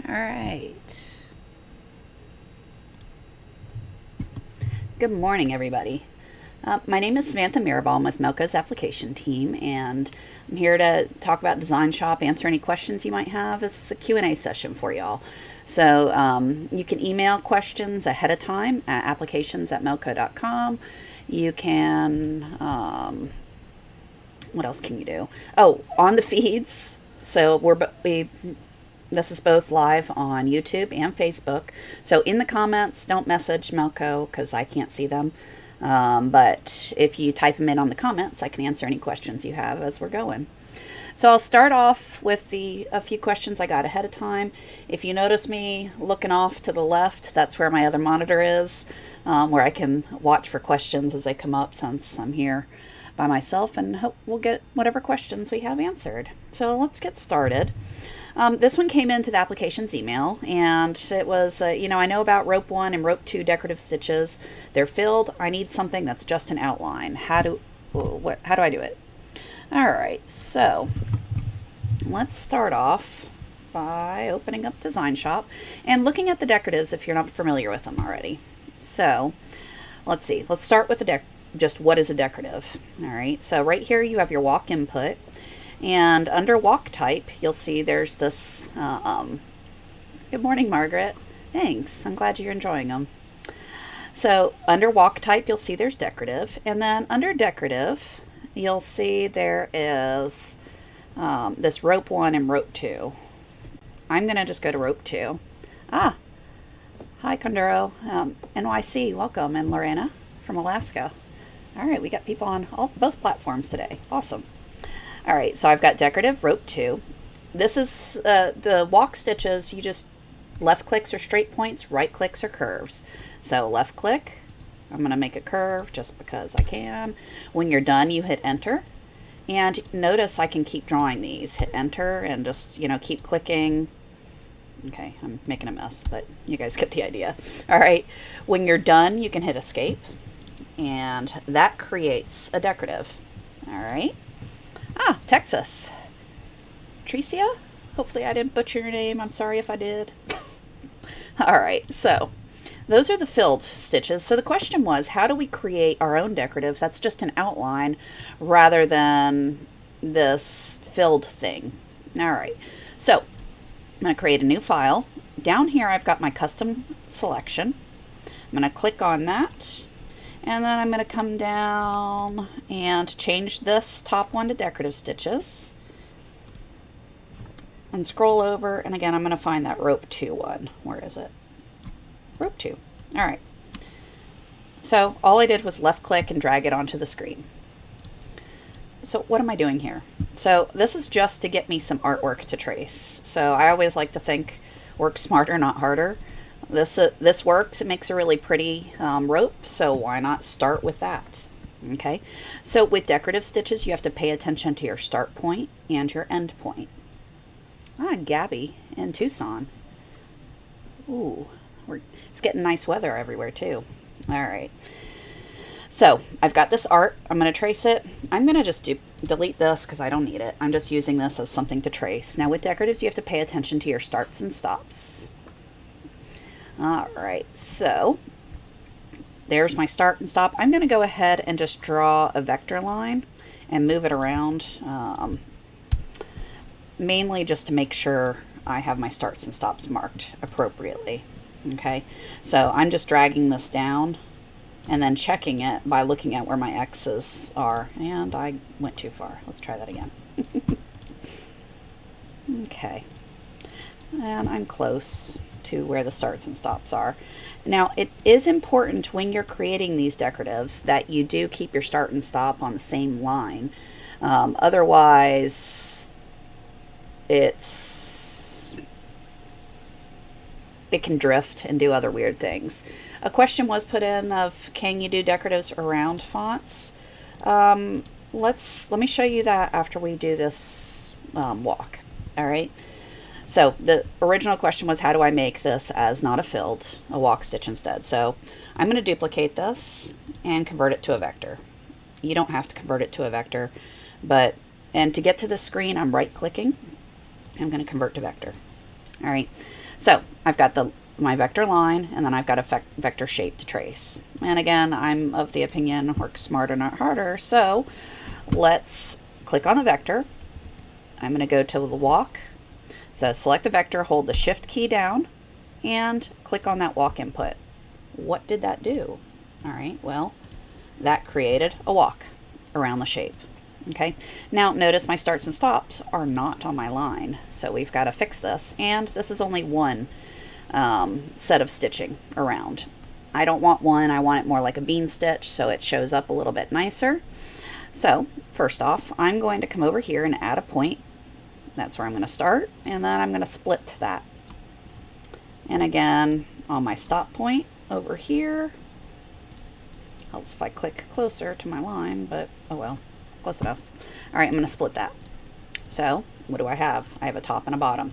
All right. Good morning, everybody. My name is Samantha Mirabal with Melco's application team, and I'm here to talk about DesignShop, answer any questions you might have. It's a Q&A session for y'all. So you can email questions ahead of time at applications@melco.com. You can, what else can you do? Oh, on the feeds. So this is both live on YouTube and Facebook. So in the comments, don't message Melco because I can't see them. But if you type them in on the comments, I can answer any questions you have as we're going. So I'll start off with a few questions I got ahead of time. If you notice me looking off to the left, that's where my other monitor is, where I can watch for questions as they come up, since I'm here by myself, and hope we'll get whatever questions we have answered. So let's get started. This one came into the application's email, and it was, I know about rope 1 and rope 2 decorative stitches. They're filled. I need something that's just an outline. How do I do it? All right, so let's start off by opening up DesignShop and looking at the decoratives if you're not familiar with them already. So let's see. Let's start with just what is a decorative. All right, so right here you have your walk input. And under walk type, you'll see there's this, good morning, Margaret. Thanks. I'm glad you're enjoying them. So under walk type, you'll see there's decorative. And then under decorative, you'll see there is this rope 1 and rope 2. I'm going to just go to rope 2. Hi, Conduro. NYC, welcome. And Lorena from Alaska. All right, we got people on both platforms today. Awesome. All right, so I've got decorative rope 2. This is the walk stitches. You just left clicks or straight points, right clicks or curves. So left click, I'm going to make a curve just because I can. When you're done, you hit enter. And notice I can keep drawing these. Hit enter and just, keep clicking. Okay, I'm making a mess, but you guys get the idea. All right, when you're done, you can hit escape. And that creates a decorative. All right. Texas. Tricia? Hopefully I didn't butcher your name. I'm sorry if I did. All right, so those are the filled stitches. So the question was, how do we create our own decorative that's just an outline rather than this filled thing? All right, so I'm going to create a new file. Down here I've got my custom selection. I'm going to click on that. And then I'm going to come down and change this top one to decorative stitches. And scroll over, and again, I'm going to find that rope 2 one. Where is it? Rope 2. All right. So all I did was left click and drag it onto the screen. So what am I doing here? So this is just to get me some artwork to trace. So I always like to think work smarter, not harder. This works. It makes a really pretty rope, so why not start with that? Okay, so with decorative stitches, you have to pay attention to your start point and your end point. Gabby in Tucson. Ooh, it's getting nice weather everywhere too. All right, so I've got this art. I'm going to trace it. I'm going to just delete this because I don't need it. I'm just using this as something to trace. Now with decoratives, you have to pay attention to your starts and stops. All right, so there's my start and stop. I'm going to go ahead and just draw a vector line and move it around, mainly just to make sure I have my starts and stops marked appropriately. Okay, so I'm just dragging this down and then checking it by looking at where my X's are. And I went too far. Let's try that again. Okay, and I'm close to where the starts and stops are. Now it is important when you're creating these decoratives that you do keep your start and stop on the same line. Otherwise it can drift and do other weird things. A question was put in of, can you do decoratives around fonts? Let me show you that after we do this walk. All right. So the original question was, how do I make this as not a filled, a walk stitch instead? So I'm going to duplicate this and convert it to a vector. You don't have to convert it to a vector, and to get to the screen, I'm right clicking. I'm going to convert to vector. All right, so I've got my vector line, and then I've got a vector shape to trace. And again, I'm of the opinion, work smarter, not harder. So let's click on the vector. I'm going to go to the walk. So select the vector, hold the shift key down, and click on that walk input. What did that do? All right, well, that created a walk around the shape. Okay, now notice my starts and stops are not on my line, so we've got to fix this, and this is only one set of stitching around. I don't want one, I want it more like a bean stitch so it shows up a little bit nicer. So first off, I'm going to come over here and add a point. That's where I'm going to start, and then I'm going to split that. And again, on my stop point over here, helps if I click closer to my line, but oh well, close enough. All right, I'm going to split that. So what do I have? I have a top and a bottom.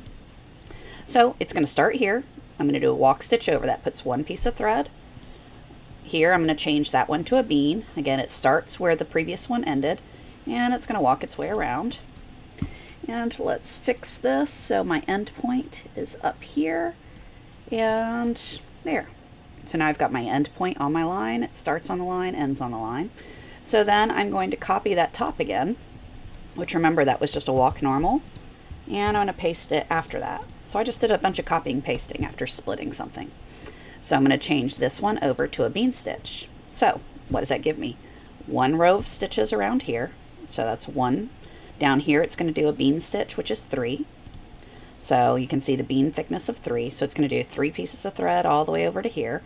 So it's going to start here. I'm going to do a walk stitch over. That puts one piece of thread. Here I'm going to change that one to a bean. Again, it starts where the previous one ended, and it's going to walk its way around. And let's fix this so my end point is up here and there. So now I've got my end point on my line. It starts on the line, ends on the line. So then I'm going to copy that top again, which remember that was just a walk normal, and I'm going to paste it after that. So I just did a bunch of copying and pasting after splitting something. So I'm going to change this one over to a bean stitch. So what does that give me? One row of stitches around here. So that's one. Down here it's going to do a bean stitch, which is 3. So you can see the bean thickness of 3. So it's going to do 3 pieces of thread all the way over to here.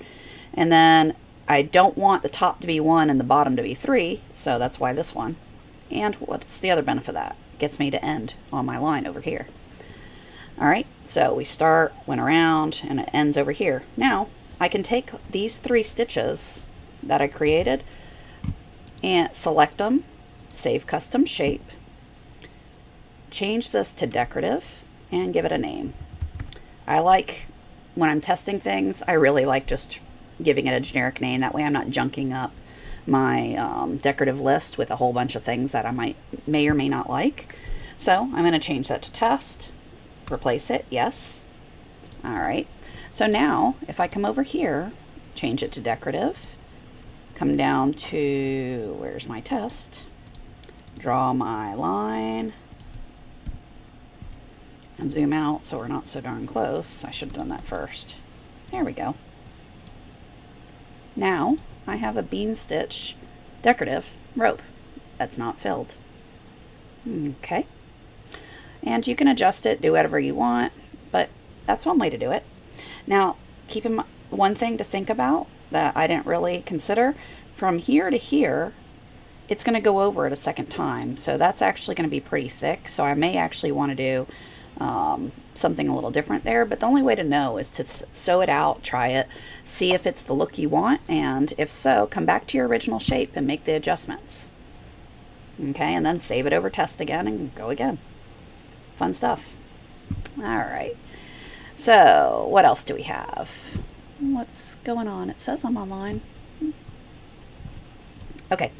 And then I don't want the top to be 1 and the bottom to be 3, so that's why this one. And what's the other benefit of that? It gets me to end on my line over here. All right, so we start, went around, and it ends over here. Now I can take these 3 stitches that I created and select them, save custom shape, change this to decorative, and give it a name. I like, when I'm testing things, I really like just giving it a generic name. That way I'm not junking up my decorative list with a whole bunch of things that I may or may not like. So I'm going to change that to test, replace it, yes. All right, so now if I come over here, change it to decorative, come down to, where's my test, draw my line, and zoom out so we're not so darn close. I should have done that first. There we go. Now I have a bean stitch decorative rope that's not filled. Okay. And you can adjust it, do whatever you want, but that's one way to do it. Now, keep in mind, one thing to think about that I didn't really consider, from here to here, it's going to go over it a second time. So that's actually going to be pretty thick. So I may actually want to do something a little different there, but the only way to know is to sew it out, try it, see if it's the look you want, and if so, come back to your original shape and make the adjustments. Okay, and then save it over test again and go again. Fun stuff. All right, so what else do we have? What's going on? It says I'm online. Okay.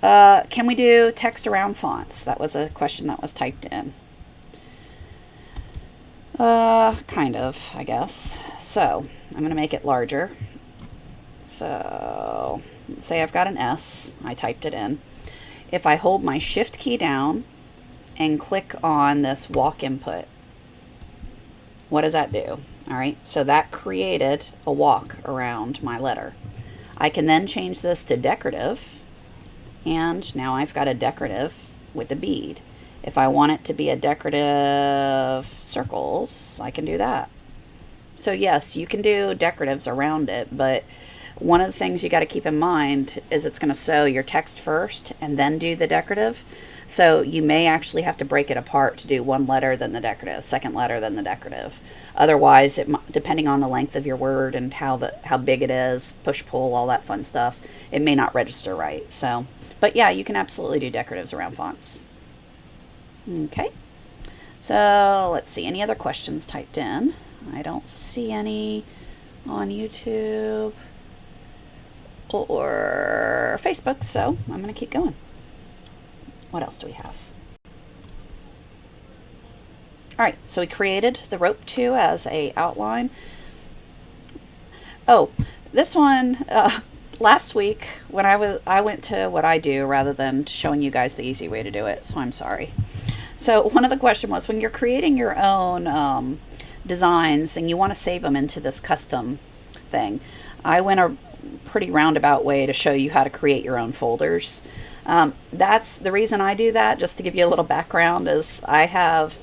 Can we do text around fonts? That was a question that was typed in. Kind of, I guess. So I'm going to make it larger. So let's say I've got an S. I typed it in. If I hold my shift key down and click on this walk input, what does that do? All right, so that created a walk around my letter. I can then change this to decorative, and now I've got a decorative with a bead. If I want it to be a decorative circles, I can do that. So yes, you can do decoratives around it, but one of the things you got to keep in mind is it's going to sew your text first and then do the decorative. So you may actually have to break it apart to do one letter, then the decorative, second letter, then the decorative. Otherwise, depending on the length of your word and how big it is, push, pull, all that fun stuff, it may not register right. So, but yeah, you can absolutely do decoratives around fonts. Okay, so let's see, any other questions typed in? I don't see any on YouTube or Facebook, so I'm going to keep going. What else do we have? All right, so we created the rope 2 as a outline. Oh, this one, last week when I went to what I do rather than showing you guys the easy way to do it, so I'm sorry. So one of the question was, when you're creating your own designs and you want to save them into this custom thing, I went a pretty roundabout way to show you how to create your own folders. That's the reason I do that, just to give you a little background, is I have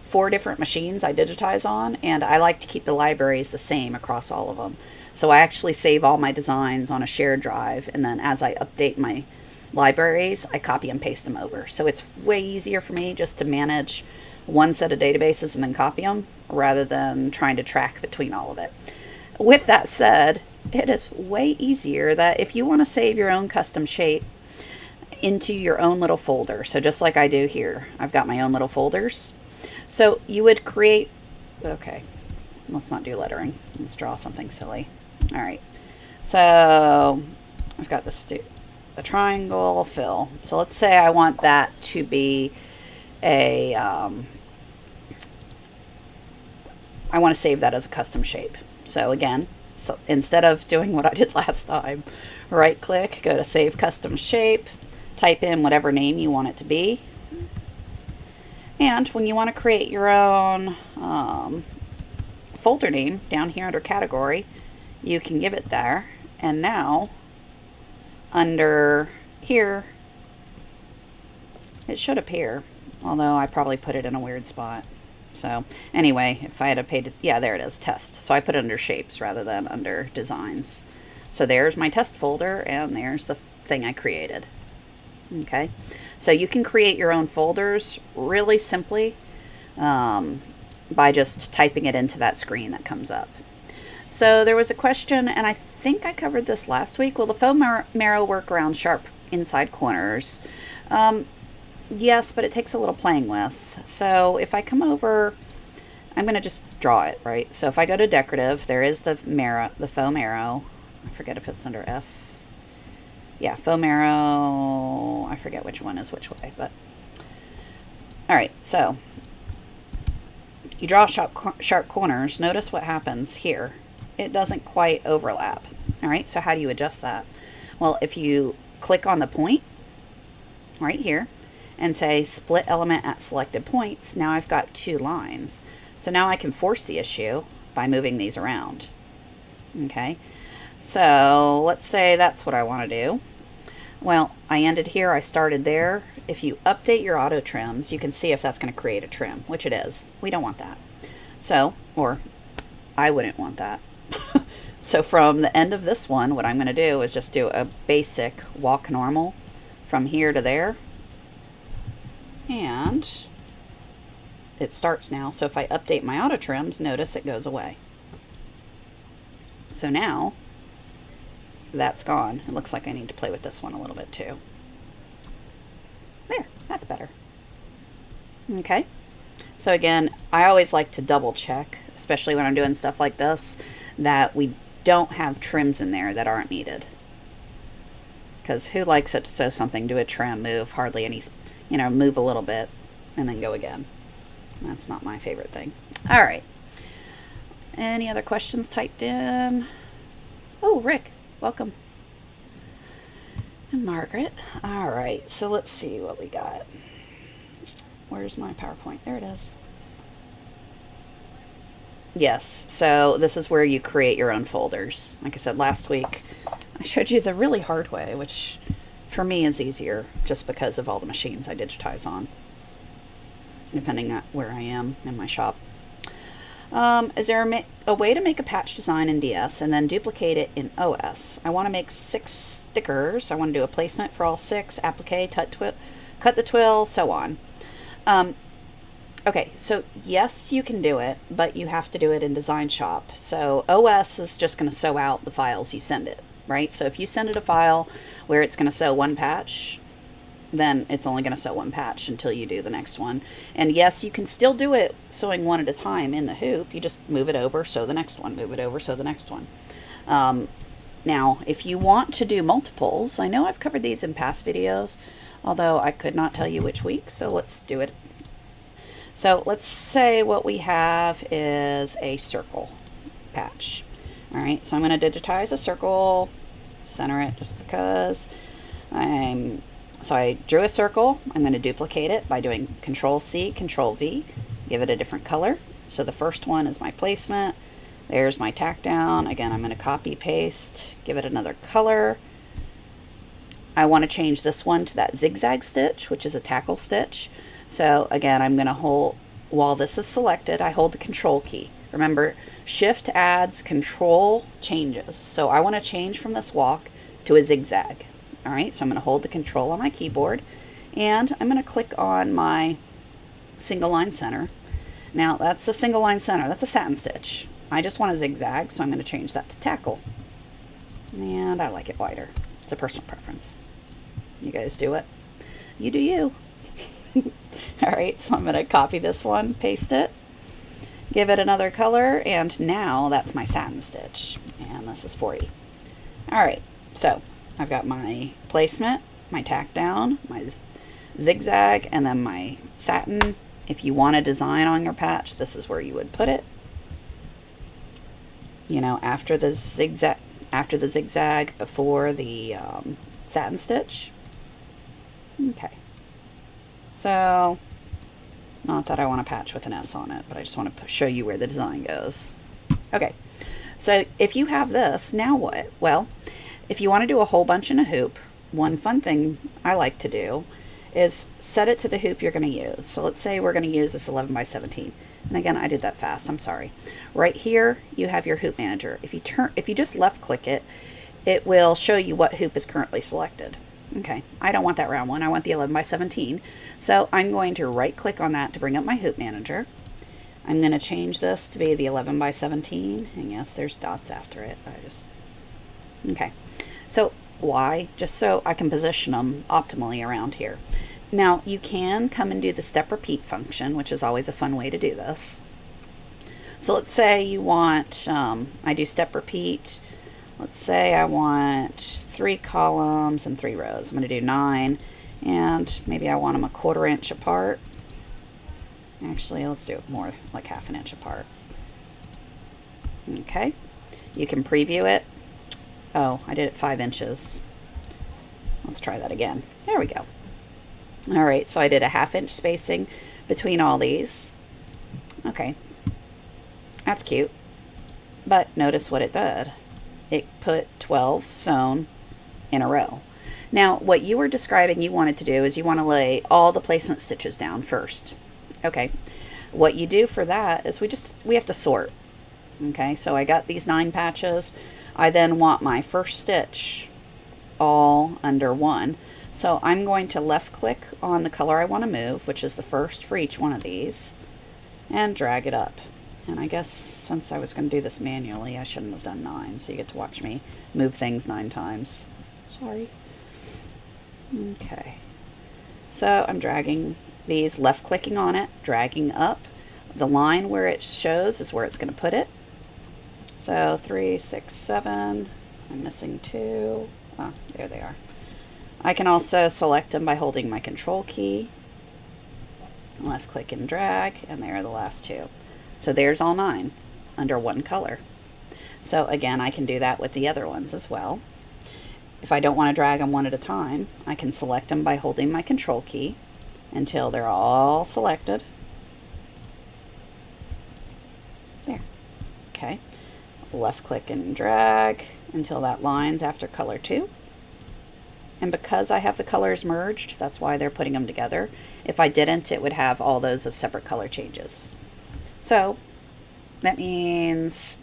4 different machines I digitize on, and I like to keep the libraries the same across all of them. So I actually save all my designs on a shared drive, and then as I update my libraries, I copy and paste them over. So it's way easier for me just to manage one set of databases and then copy them, rather than trying to track between all of it. With that said, it is way easier that if you want to save your own custom shape into your own little folder, so just like I do here, I've got my own little folders. So you would create, okay, let's not do lettering. Let's draw something silly. All right. So I've got this a triangle fill. So let's say I want that to be a, I want to save that as a custom shape. So again, so instead of doing what I did last time, right click, go to save custom shape, type in whatever name you want it to be. And when you want to create your own folder name down here under category, you can give it there. And now under here, it should appear, although I probably put it in a weird spot. So anyway, if I had paid it, yeah, there it is, test. So I put it under shapes rather than under designs. So there's my test folder, and there's the thing I created. Okay, so you can create your own folders really simply by just typing it into that screen that comes up. So there was a question, and I think I covered this last week. Will the foam marrow work around sharp inside corners? Yes, but it takes a little playing with. So if I come over, I'm going to just draw it, right? So if I go to decorative, there is the foam arrow. I forget if it's under F. Yeah, foam arrow. I forget which one is which way, but all right. So you draw sharp corners. Notice what happens here. It doesn't quite overlap. All right. So how do you adjust that? Well, if you click on the point right here and say split element at selected points, now I've got 2 lines. So now I can force the issue by moving these around. Okay. So let's say that's what I want to do. Well, I ended here, I started there. If you update your auto trims, you can see if that's going to create a trim, which it is. We don't want that. So, or I wouldn't want that. So from the end of this one, what I'm going to do is just do a basic walk normal from here to there. And it starts now. So if I update my auto trims, notice it goes away. So now that's gone. It looks like I need to play with this one a little bit too. There, that's better. Okay. So again, I always like to double check, especially when I'm doing stuff like this, that we don't have trims in there that aren't needed. Because who likes it to sew something, do a trim, move hardly any, move a little bit and then go again. That's not my favorite thing. All right. Any other questions typed in? Oh, Rick. Welcome. And Margaret. All right, so let's see what we got. Where's my PowerPoint? There it is. Yes, so this is where you create your own folders. Like I said last week, I showed you the really hard way, which for me is easier just because of all the machines I digitize on, depending on where I am in my shop. Is there a way to make a patch design in DS and then duplicate it in OS? I want to make 6 stickers. I want to do a placement for all 6, applique, cut the twill, so on. Okay, so yes, you can do it, but you have to do it in DesignShop. So OS is just going to sew out the files you send it, right? So if you send it a file where it's going to sew 1 patch, then it's only going to sew 1 patch until you do the next one. And yes, you can still do it sewing 1 at a time in the hoop. You just move it over, sew the next one, move it over, sew the next one. Now, if you want to do multiples, I know I've covered these in past videos, although I could not tell you which week, so let's do it. So let's say what we have is a circle patch. All right, so I'm going to digitize a circle, center it just because so I drew a circle. I'm going to duplicate it by doing Control C, Control V, give it a different color. So the first one is my placement. There's my tack down. Again, I'm going to copy paste, give it another color. I want to change this one to that zigzag stitch, which is a tackle stitch. So again, I'm going to hold, while this is selected, I hold the Control key. Remember, Shift adds, Control changes. So I want to change from this walk to a zigzag. All right, so I'm going to hold the Control on my keyboard, and I'm going to click on my single line center. Now that's a single line center, that's a satin stitch. I just want a zigzag, so I'm going to change that to tackle. And I like it wider. It's a personal preference. You guys do it. You do you. All right, so I'm going to copy this one, paste it, give it another color, and now that's my satin stitch. And this is 40. All right, so I've got my placement, my tack down, my zigzag, and then my satin. If you want a design on your patch, this is where you would put it. You know, after the zigzag, before the satin stitch. Okay. So, not that I want a patch with an S on it, but I just want to show you where the design goes. Okay. So if you have this, now what? Well, if you want to do a whole bunch in a hoop, one fun thing I like to do is set it to the hoop you're going to use. So let's say we're going to use this 11 by 17. And again, I did that fast, I'm sorry. Right here, you have your hoop manager. If you just left click it, it will show you what hoop is currently selected. Okay, I don't want that round one, I want the 11 by 17. So I'm going to right click on that to bring up my hoop manager. I'm going to change this to be the 11 by 17. And yes, there's dots after it. Okay. So why? Just so I can position them optimally around here. Now you can come and do the step repeat function, which is always a fun way to do this. So let's say you want, I do step repeat. Let's say I want 3 columns and 3 rows. I'm going to do 9, and maybe I want them a 1/4 inch apart. Actually, let's do it more like 1/2 inch apart. Okay. You can preview it. Oh, I did it 5 inches. Let's try that again. There we go. All right, so I did a 1/2 inch spacing between all these. Okay, that's cute. But notice what it did. It put 12 sewn in a row. Now, what you were describing you wanted to do is you want to lay all the placement stitches down first. Okay, what you do for that is we have to sort. Okay, so I got these 9 patches. I then want my first stitch all under one. So I'm going to left click on the color I want to move, which is the first for each one of these, and drag it up. And I guess since I was going to do this manually, I shouldn't have done 9, so you get to watch me move things 9 times. Sorry. Okay. So I'm dragging these, left clicking on it, dragging up. The line where it shows is where it's going to put it. So 3, 6, 7. I'm missing 2. Ah, there they are. I can also select them by holding my Control key. Left click and drag, and there are the last 2. So there's all 9 under one color. So again, I can do that with the other ones as well. If I don't want to drag them one at a time, I can select them by holding my Control key until they're all selected. There. Okay. Left click and drag until that line's after color 2. And because I have the colors merged, that's why they're putting them together. If I didn't, it would have all those as separate color changes. So that means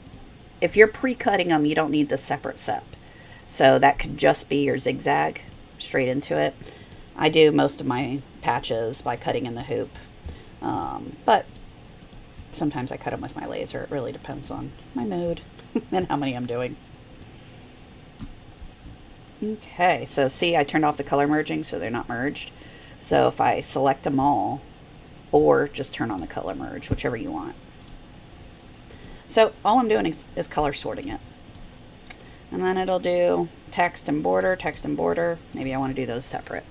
if you're pre-cutting them, you don't need the separate step. So that could just be your zigzag straight into it. I do most of my patches by cutting in the hoop, but sometimes I cut them with my laser. It really depends on my mood and how many I'm doing. Okay, so see, I turned off the color merging so they're not merged. So if I select them all, or just turn on the color merge, whichever you want. So all I'm doing is color sorting it. And then it'll do text and border, text and border. Maybe I want to do those separate.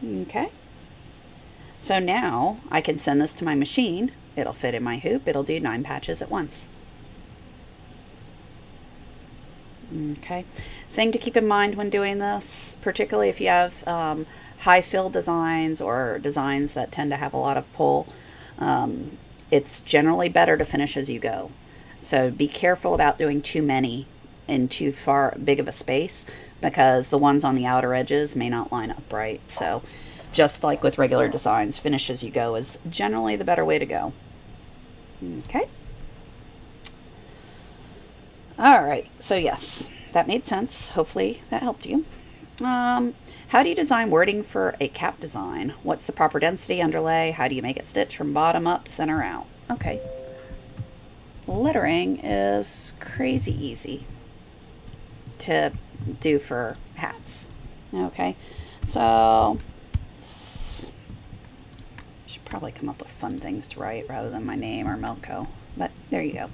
Okay. So now I can send this to my machine. It'll fit in my hoop. It'll do 9 patches at once. Okay. Thing to keep in mind when doing this, particularly if you have high fill designs or designs that tend to have a lot of pull, it's generally better to finish as you go. So be careful about doing too many in too far big of a space, because the ones on the outer edges may not line up right. So just like with regular designs, finish as you go is generally the better way to go. Okay. All right. So yes, that made sense. Hopefully that helped you. How do you design wording for a cap design? What's the proper density underlay? How do you make it stitch from bottom up, center out? Okay. Lettering is crazy easy to do for hats. Okay. So should probably come up with fun things to write rather than my name or Melco. But there you go.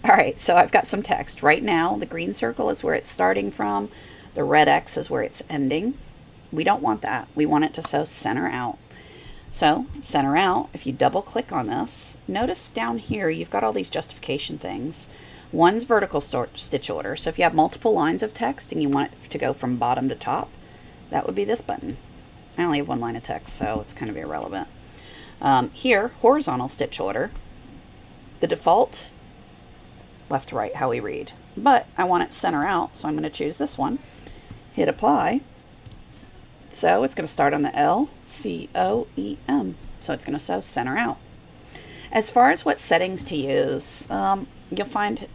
All right, so I've got some text. Right now, the green circle is where it's starting from. The red X is where it's ending. We don't want that. We want it to show center out. So center out, if you double click on this, notice down here you've got all these justification things. One's vertical stitch order. So if you have multiple lines of text and you want it to go from bottom to top, that would be this button. I only have one line of text, so it's kind of irrelevant. Here, horizontal stitch order. The default, left to right, how we read. But I want it center out, so I'm going to choose this one. Hit apply. So it's going to start on the L, C, O, E, M. So it's going to show center out. As far as what settings to use, you'll find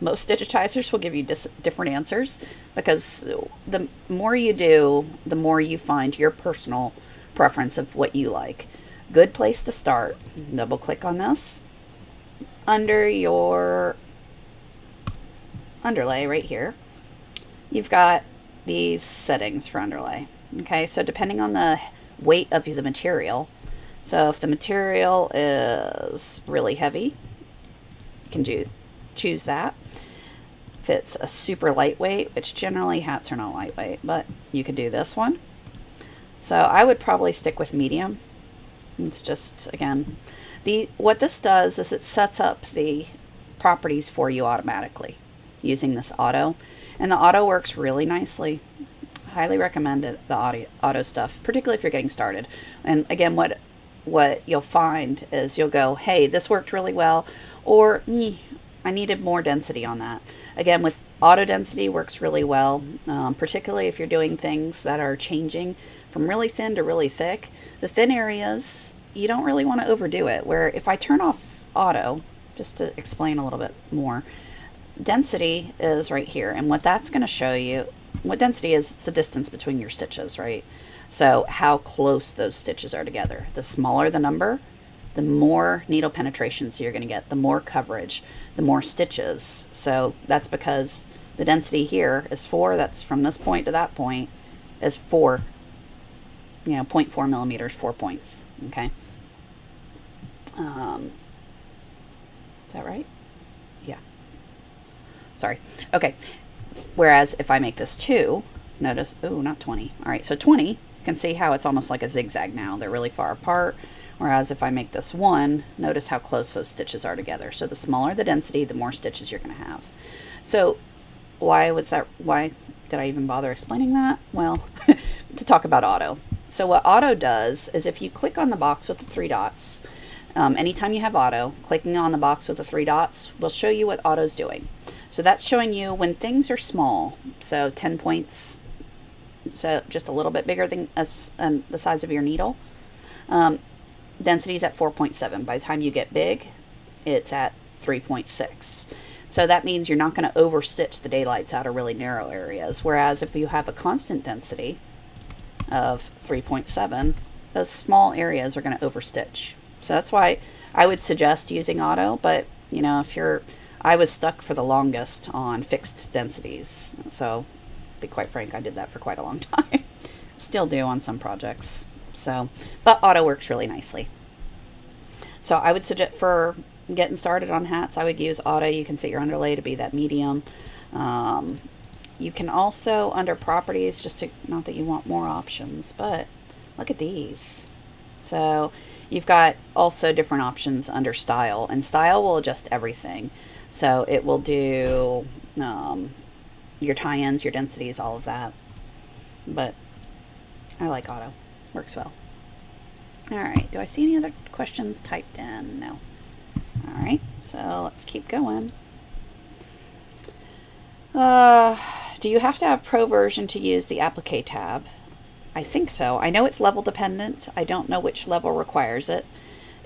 most digitizers will give you different answers, because the more you do, the more you find your personal preference of what you like. Good place to start. Double click on this. Under your underlay right here, you've got these settings for underlay. Okay, so depending on the weight of the material, so if the material is really heavy, you can choose that. If it's a super lightweight, which generally hats are not lightweight, but you could do this one. So I would probably stick with medium. It's just, again, what this does is it sets up the properties for you automatically using this auto, and the auto works really nicely. Highly recommend it, the auto stuff, particularly if you're getting started. And again, what you'll find is you'll go, hey, this worked really well, or I needed more density on that. Again, with auto density works really well, particularly if you're doing things that are changing from really thin to really thick. The thin areas, you don't really want to overdo it, where if I turn off auto, just to explain a little bit more, density is right here, and what that's going to show you, what density is, it's the distance between your stitches, right? So how close those stitches are together. The smaller the number, the more needle penetrations you're going to get, the more coverage, the more stitches. So that's because the density here is 4, that's from this point to that point, is 4, 0.4 millimeters, 4 points, okay? Is that right? Yeah. Sorry. Okay. Whereas if I make this 2, notice, ooh, not 20. All right, so 20, you can see how it's almost like a zigzag now. They're really far apart. Whereas if I make this 1, notice how close those stitches are together. So the smaller the density, the more stitches you're going to have. So why did I even bother explaining that? Well, to talk about auto. So what auto does is if you click on the box with the 3 dots, anytime you have auto, clicking on the box with the 3 dots will show you what auto's doing. So that's showing you when things are small, so 10 points, so just a little bit bigger than the size of your needle. Density is at 4.7. By the time you get big, it's at 3.6. So that means you're not going to overstitch the daylights out of really narrow areas. Whereas if you have a constant density of 3.7, those small areas are going to overstitch. So that's why I would suggest using auto, but I was stuck for the longest on fixed densities. So, to be quite frank, I did that for quite a long time. Still do on some projects. So, but auto works really nicely. So I would suggest for getting started on hats, I would use auto. You can set your underlay to be that medium. You can also, under properties, not that you want more options, but look at these. So you've got also different options under style, and style will adjust everything. So it will do your tie-ins, your densities, all of that. But I like auto. Works well. All right. Do I see any other questions typed in? No. All right. So let's keep going. Do you have to have Pro version to use the Applique tab? I think so. I know it's level dependent. I don't know which level requires it.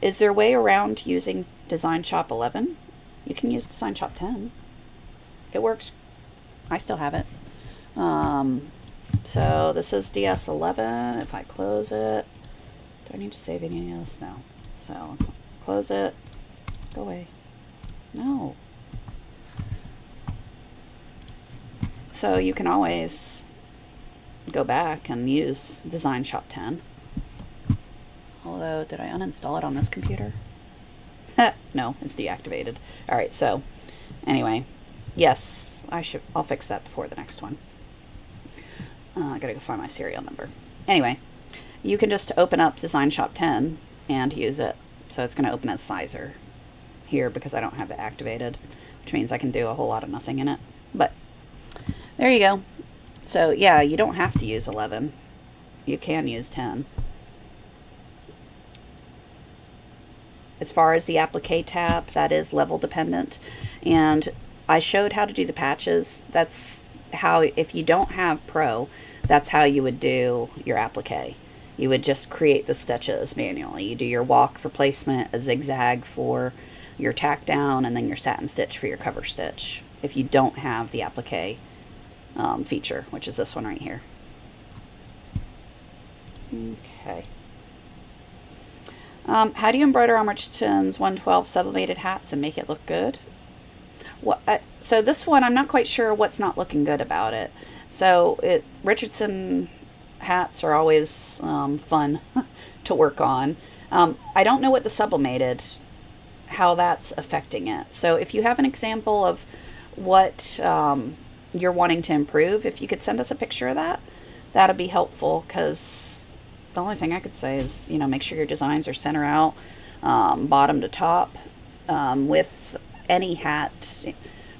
Is there a way around using DesignShop 11? You can use DesignShop 10. It works. I still have it. So this is DS11. If I close it, do I need to save any of this? No. So let's close it. Go away. No. So you can always go back and use DesignShop 10. Although, did I uninstall it on this computer? No, it's deactivated. All right, so anyway, yes, I'll fix that before the next one. I gotta go find my serial number. Anyway, you can just open up DesignShop 10 and use it. So it's gonna open as Sizer here because I don't have it activated, which means I can do a whole lot of nothing in it. But there you go. So yeah, you don't have to use 11. You can use 10. As far as the Applique tab, that is level dependent. And I showed how to do the patches. That's how, if you don't have Pro, that's how you would do your Applique. You would just create the stitches manually. You do your walk for placement, a zigzag for your tack down, and then your satin stitch for your cover stitch. If you don't have the Applique feature, which is this one right here. Okay. How do you embroider on Richardson's 112 sublimated hats and make it look good? Well, so this one, I'm not quite sure what's not looking good about it. So Richardson hats are always fun to work on. I don't know what the sublimated, how that's affecting it. So if you have an example of what you're wanting to improve, if you could send us a picture of that, that'd be helpful, because the only thing I could say is, make sure your designs are center out, bottom to top. With any hat,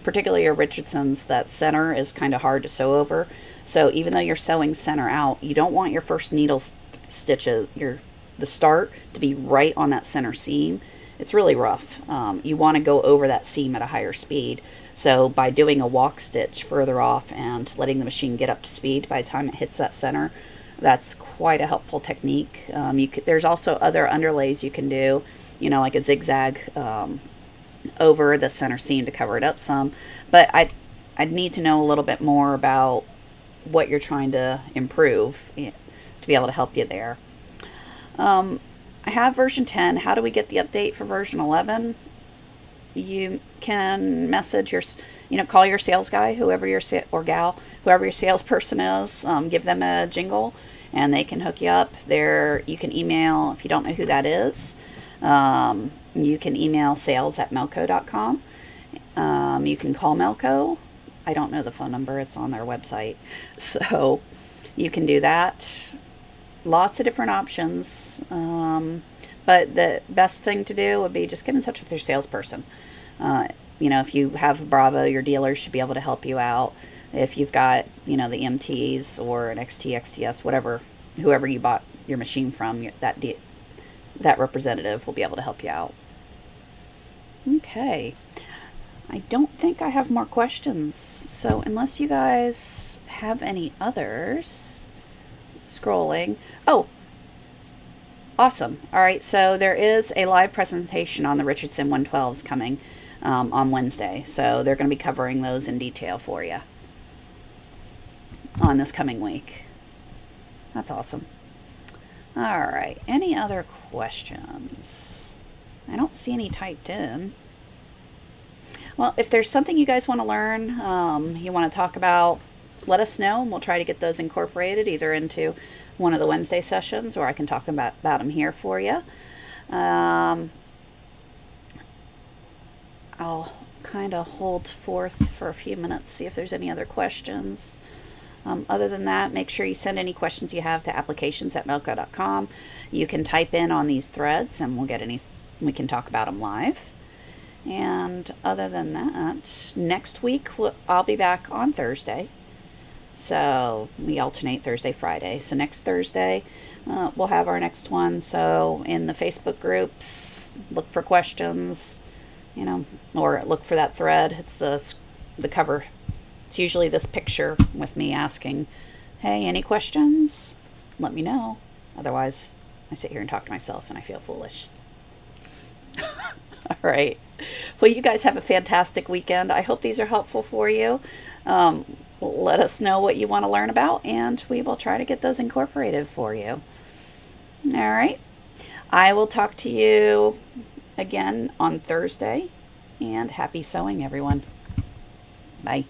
particularly your Richardson's, that center is kind of hard to sew over. So even though you're sewing center out, you don't want your first needle stitches, the start, to be right on that center seam. It's really rough. You want to go over that seam at a higher speed. So by doing a walk stitch further off and letting the machine get up to speed by the time it hits that center, that's quite a helpful technique. There's also other underlays you can do, like a zigzag over the center seam to cover it up some. But I'd need to know a little bit more about what you're trying to improve to be able to help you there. I have version 10. How do we get the update for version 11? You can message call your sales guy, or gal, whoever your salesperson is, give them a jingle and they can hook you up there. You can email, if you don't know who that is, you can email sales@melco.com. You can call Melco. I don't know the phone number. It's on their website. So you can do that. Lots of different options. But the best thing to do would be just get in touch with your salesperson. If you have Bravo, your dealers should be able to help you out. If you've got, the MTs or an XT, XTS, whoever you bought your machine from, that representative will be able to help you out. Okay. I don't think I have more questions. So unless you guys have any others, scrolling. Oh, awesome. All right. So there is a live presentation on the Richardson 112s coming on Wednesday. So they're going to be covering those in detail for you on this coming week. That's awesome. All right. Any other questions? I don't see any typed in. Well, if there's something you guys want to learn, you want to talk about, let us know, and we'll try to get those incorporated either into one of the Wednesday sessions, or I can talk about them here for you. I'll kind of hold forth for a few minutes, see if there's any other questions. Other than that, make sure you send any questions you have to applications@melco.com. You can type in on these threads and we can talk about them live. And other than that, next week I'll be back on Thursday. So we alternate Thursday, Friday. So next Thursday, we'll have our next one. So in the Facebook groups, look for questions, or look for that thread. It's the cover. It's usually this picture with me asking, hey, any questions? Let me know. Otherwise, I sit here and talk to myself and I feel foolish. All right. Well, you guys have a fantastic weekend. I hope these are helpful for you. Let us know what you want to learn about, and we will try to get those incorporated for you. All right. I will talk to you again on Thursday, and happy sewing, everyone. Bye.